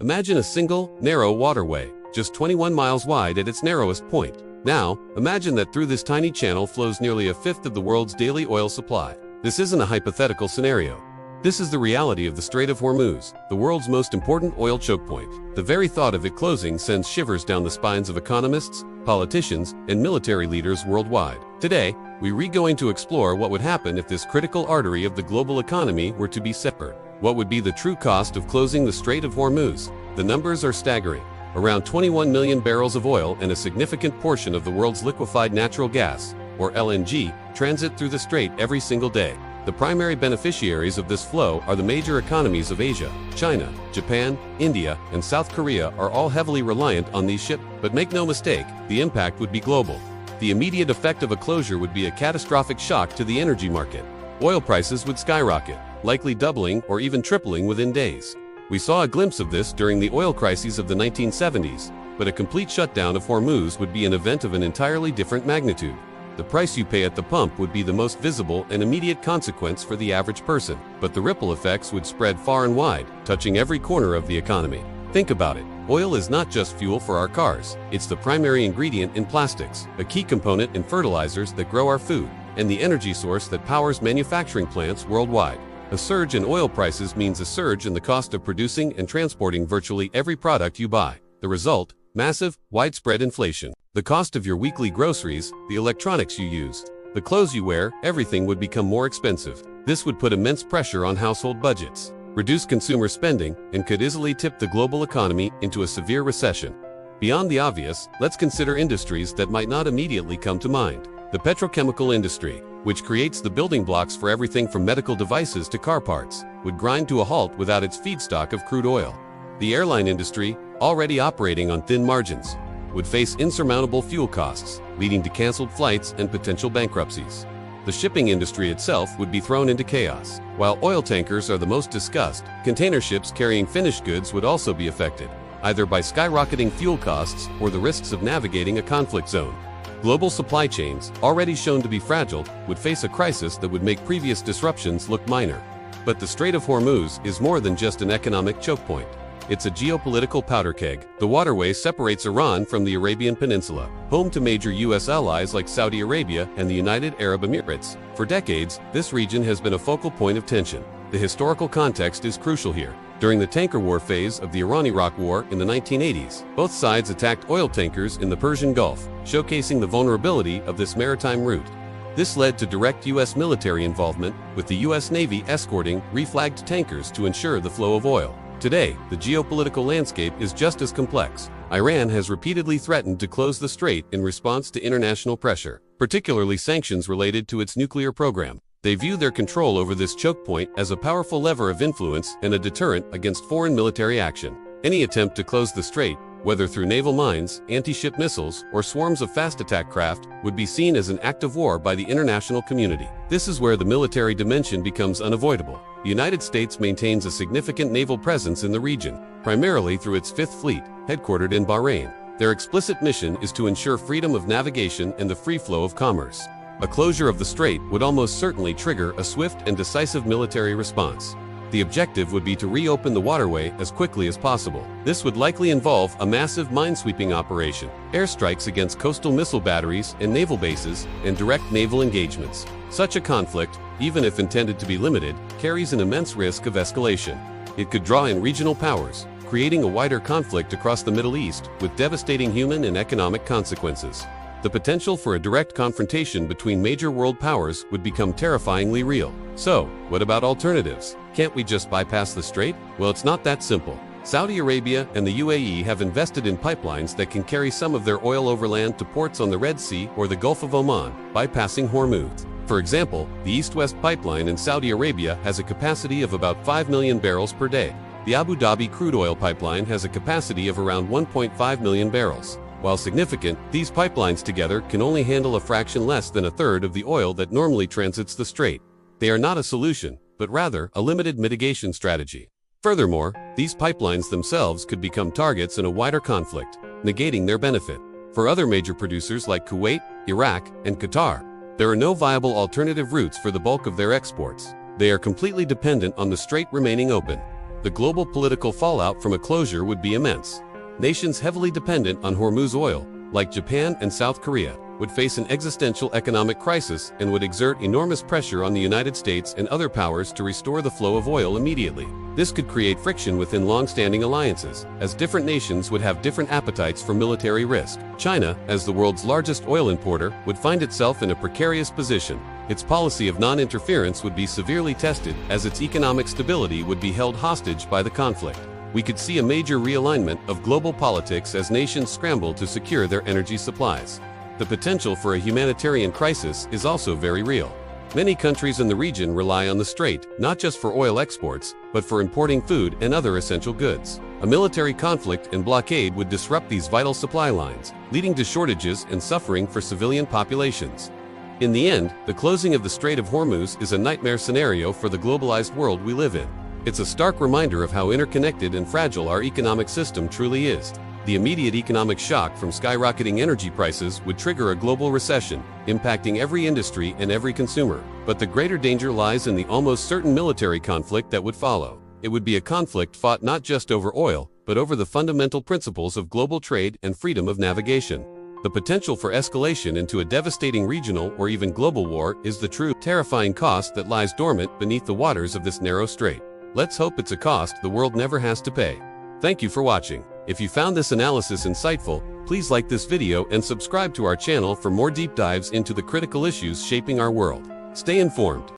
Imagine a single, narrow waterway, just 21 miles wide at its narrowest point. Now, imagine that through this tiny channel flows nearly a fifth of the world's daily oil supply. This isn't a hypothetical scenario. This is the reality of the Strait of Hormuz, the world's most important oil choke point. The very thought of it closing sends shivers down the spines of economists, politicians, and military leaders worldwide. Today, we're going to explore what would happen if this critical artery of the global economy were to be severed. What would be the true cost of closing the Strait of Hormuz? The numbers are staggering. Around 21 million barrels of oil and a significant portion of the world's liquefied natural gas, or LNG, transit through the strait every single day. The primary beneficiaries of this flow are the major economies of Asia. China, Japan, India, and South Korea are all heavily reliant on these ships. But make no mistake, the impact would be global. The immediate effect of a closure would be a catastrophic shock to the energy market. Oil prices would skyrocket, likely doubling or even tripling within days. We saw a glimpse of this during the oil crises of the 1970s, but a complete shutdown of Hormuz would be an event of an entirely different magnitude. The price you pay at the pump would be the most visible and immediate consequence for the average person, but the ripple effects would spread far and wide, touching every corner of the economy. Think about it. Oil is not just fuel for our cars. It's the primary ingredient in plastics, a key component in fertilizers that grow our food, and the energy source that powers manufacturing plants worldwide. A surge in oil prices means a surge in the cost of producing and transporting virtually every product you buy. The result? Massive, widespread inflation. The cost of your weekly groceries, the electronics you use, the clothes you wear, everything would become more expensive. This would put immense pressure on household budgets, reduce consumer spending, and could easily tip the global economy into a severe recession. Beyond the obvious, let's consider industries that might not immediately come to mind. The petrochemical industry, which creates the building blocks for everything from medical devices to car parts, would grind to a halt without its feedstock of crude oil. The airline industry, already operating on thin margins, would face insurmountable fuel costs, leading to canceled flights and potential bankruptcies. The shipping industry itself would be thrown into chaos. While oil tankers are the most discussed, container ships carrying finished goods would also be affected, either by skyrocketing fuel costs or the risks of navigating a conflict zone. Global supply chains, already shown to be fragile, would face a crisis that would make previous disruptions look minor. But the Strait of Hormuz is more than just an economic choke point. It's a geopolitical powder keg. The waterway separates Iran from the Arabian Peninsula, home to major U.S. allies like Saudi Arabia and the United Arab Emirates. For decades, this region has been a focal point of tension. The historical context is crucial here. During the tanker war phase of the Iran-Iraq War in the 1980s, both sides attacked oil tankers in the Persian Gulf, showcasing the vulnerability of this maritime route. This led to direct U.S. military involvement, with the U.S. Navy escorting reflagged tankers to ensure the flow of oil. Today, the geopolitical landscape is just as complex. Iran has repeatedly threatened to close the strait in response to international pressure, particularly sanctions related to its nuclear program. They view their control over this choke point as a powerful lever of influence and a deterrent against foreign military action. Any attempt to close the strait, whether through naval mines, anti-ship missiles, or swarms of fast attack craft, would be seen as an act of war by the international community. This is where the military dimension becomes unavoidable. The United States maintains a significant naval presence in the region, primarily through its Fifth Fleet, headquartered in Bahrain. Their explicit mission is to ensure freedom of navigation and the free flow of commerce. A closure of the strait would almost certainly trigger a swift and decisive military response. The objective would be to reopen the waterway as quickly as possible. This would likely involve a massive minesweeping operation, airstrikes against coastal missile batteries and naval bases, and direct naval engagements. Such a conflict, even if intended to be limited, carries an immense risk of escalation. It could draw in regional powers, creating a wider conflict across the Middle East with devastating human and economic consequences. The potential for a direct confrontation between major world powers would become terrifyingly real. So, what about alternatives? Can't we just bypass the strait? Well, it's not that simple. Saudi Arabia and the UAE have invested in pipelines that can carry some of their oil overland to ports on the Red Sea or the Gulf of Oman, bypassing Hormuz. For example, the East-West pipeline in Saudi Arabia has a capacity of about 5 million barrels per day. The Abu Dhabi crude oil pipeline has a capacity of around 1.5 million barrels. While significant, these pipelines together can only handle a fraction less than a third of the oil that normally transits the strait. They are not a solution, but rather a limited mitigation strategy. Furthermore, these pipelines themselves could become targets in a wider conflict, negating their benefit. For other major producers like Kuwait, Iraq, and Qatar, there are no viable alternative routes for the bulk of their exports. They are completely dependent on the strait remaining open. The global political fallout from a closure would be immense. Nations heavily dependent on Hormuz oil, like Japan and South Korea, would face an existential economic crisis and would exert enormous pressure on the United States and other powers to restore the flow of oil immediately. This could create friction within long-standing alliances, as different nations would have different appetites for military risk. China, as the world's largest oil importer, would find itself in a precarious position. Its policy of non-interference would be severely tested, as its economic stability would be held hostage by the conflict. We could see a major realignment of global politics as nations scramble to secure their energy supplies. The potential for a humanitarian crisis is also very real. Many countries in the region rely on the strait, not just for oil exports, but for importing food and other essential goods. A military conflict and blockade would disrupt these vital supply lines, leading to shortages and suffering for civilian populations. In the end, the closing of the Strait of Hormuz is a nightmare scenario for the globalized world we live in. It's a stark reminder of how interconnected and fragile our economic system truly is. The immediate economic shock from skyrocketing energy prices would trigger a global recession, impacting every industry and every consumer. But the greater danger lies in the almost certain military conflict that would follow. It would be a conflict fought not just over oil, but over the fundamental principles of global trade and freedom of navigation. The potential for escalation into a devastating regional or even global war is the true, terrifying cost that lies dormant beneath the waters of this narrow strait. Let's hope it's a cost the world never has to pay. Thank you for watching. If you found this analysis insightful, please like this video and subscribe to our channel for more deep dives into the critical issues shaping our world. Stay informed.